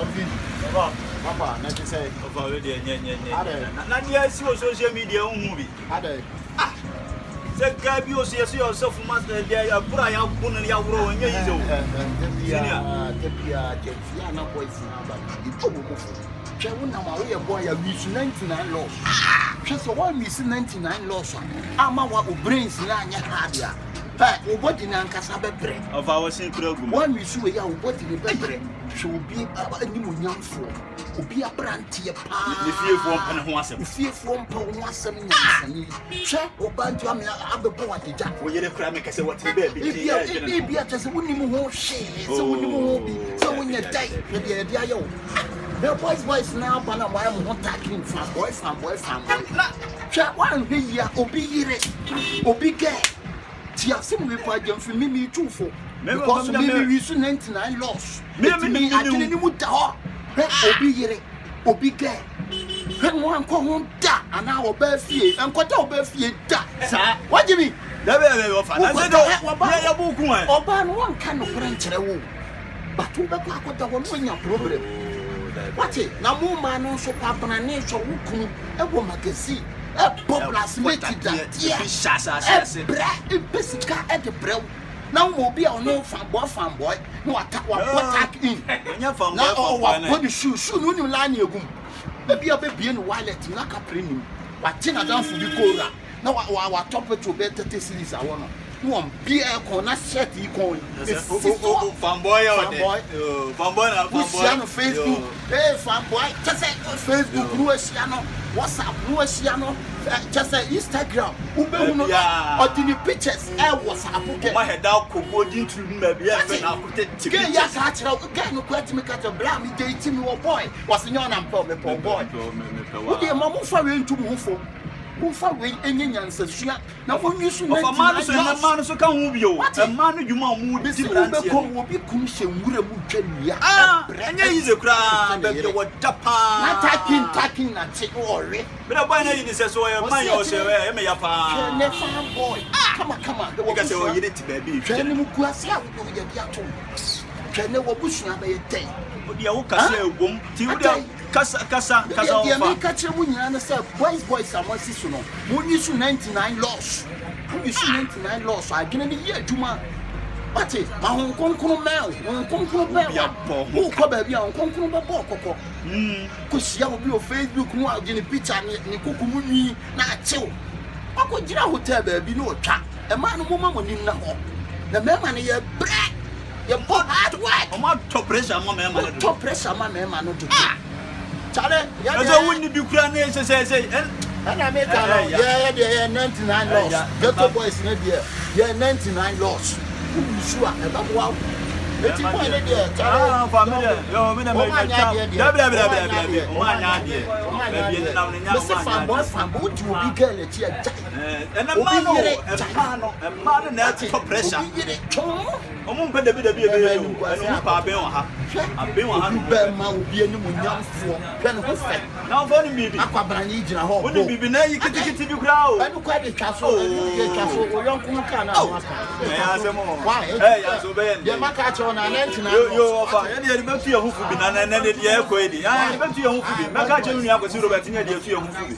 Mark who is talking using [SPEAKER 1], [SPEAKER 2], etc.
[SPEAKER 1] Kelvin. Papa, na je say
[SPEAKER 2] of already na dia si o social media hu bi.
[SPEAKER 1] Ade.
[SPEAKER 2] Say guy bi o say yourself master there ya bura ya bunu ya woro anya yizo.
[SPEAKER 1] Tebia Jefia na boys na ba. Ito mo mo. Che wona ma wo ye boy ya miss 99 loss. Che so one miss 99 loss. Ama wa o brains na anya hard ya. O body na nkasa bebre.
[SPEAKER 2] Of our synchro gum.
[SPEAKER 1] One miss we ya o body ni bebre. Should be animu nyamfo. Obi abrantie pa.
[SPEAKER 2] Ni fiefo mpa ne ho asem.
[SPEAKER 1] Fiefo mpa ho asem nyansani. Hwe obantu am abebo wadeja.
[SPEAKER 2] Wo yere kura me kase what be be.
[SPEAKER 1] Ebi atese woni mu ho hwe. Se woni mu ho bi. Se wonya dai. Na de dia ye wo. The boys now bana why am ho tackling fanboy. Na hwe wan hwe ya obi yire. Obi ge. Ti asem we pa jamfi me tufo. Because me use 99 loss. Me atini ni muta ho. Obi yire, obi ge. When one come home da, and now obe fie, and kwata obe fie da. Sir, what do you mean?
[SPEAKER 2] Dabe ofa. Na se do ya buku an.
[SPEAKER 1] Oba no one can no kran kire wo. But wo be kwa kwata wo no nya problem. What it? Na mo ma no so pa bana ne so wo kunu e wo magazine. E populous mate that. Yeah. E besika e de brew. Now be on no fanboy. No attack in.
[SPEAKER 2] Nya fanboy.
[SPEAKER 1] Now what the shoe no new line egum. Maybe a baby in wallet na caprini. What tina down for the cora. Now our top to bet 30 series I wanna. No be a corner set e coin.
[SPEAKER 2] Fanboy na
[SPEAKER 1] fanboy. Facebook. Hey fanboy. Just say Facebook no asiano. WhatsApp no asiano. Just say Instagram. Ube no ordinary pictures. WhatsApp.
[SPEAKER 2] My head out go into maybe I na put
[SPEAKER 1] get ya catch get no kwet me catch blam me date me boy. Was your number me boy. Wo dey mama fa we ntu mo fo. Wo fa we enye nyansa sua. Na wo nwisu na
[SPEAKER 2] of man so kan hu bio. E man no dwuma mu di
[SPEAKER 1] branch. Wo bi kum hye nwura mu twa
[SPEAKER 2] anya yize kra be wo tapa.
[SPEAKER 1] Na taking na che ore.
[SPEAKER 2] Be da boy na yi se so e man yo se e me ya pa.
[SPEAKER 1] Ne fan boy. Come on.
[SPEAKER 2] Because you need to baby.
[SPEAKER 1] Twene mu kuase a wo ye dia to. Twene wo busua be ye ten.
[SPEAKER 2] Wo dia wo kase egom. Ti wo dia kasa
[SPEAKER 1] ya me catch you nyina na say boys am asisu no mo ni su 99 loss mo ni su 99 loss agene ni ye adwuma ate ma hon konkon mel
[SPEAKER 2] ya bo
[SPEAKER 1] mo ko ba bia hon konkon ba bo kokko ko sia obi o Facebook no agene picture ni kokumu nwi na achew akogira hotel ba bi no otwa e ma no mo ma mo ni na ho na me ma ne ye bre ye bo hard work
[SPEAKER 2] o ma top pressure ma me ma
[SPEAKER 1] no to Chale,
[SPEAKER 2] ya so wonni bi kura na say
[SPEAKER 1] and I make yeah 99 loss. Get the boys na there. Yeah 99 loss. Who sure about wow. It's point there.
[SPEAKER 2] Chale, family. Yo, me na me bla. O ma nya de. Baby na me nya o ma.
[SPEAKER 1] Fanboy to be girl e tia jai.
[SPEAKER 2] And a man na top pressure. Omo mpe da bi enu pa ben wa ha aben wa ha no
[SPEAKER 1] be ma obi enu munyamfo hwe ne ho fe
[SPEAKER 2] na ofo ni bibi
[SPEAKER 1] akwabran yi gina ho
[SPEAKER 2] woni bibi na yi kitikiti bi kura o
[SPEAKER 1] enu kwa de twaso o yonku ka na aka
[SPEAKER 2] ya se mo ya so be
[SPEAKER 1] ye maka che ona 99
[SPEAKER 2] yo ofa ye de be tu ye hufu bi na de ye ko edi ya be tu ye hufu bi maka che nu ya kwesi Robert nya de tu ye hufu bi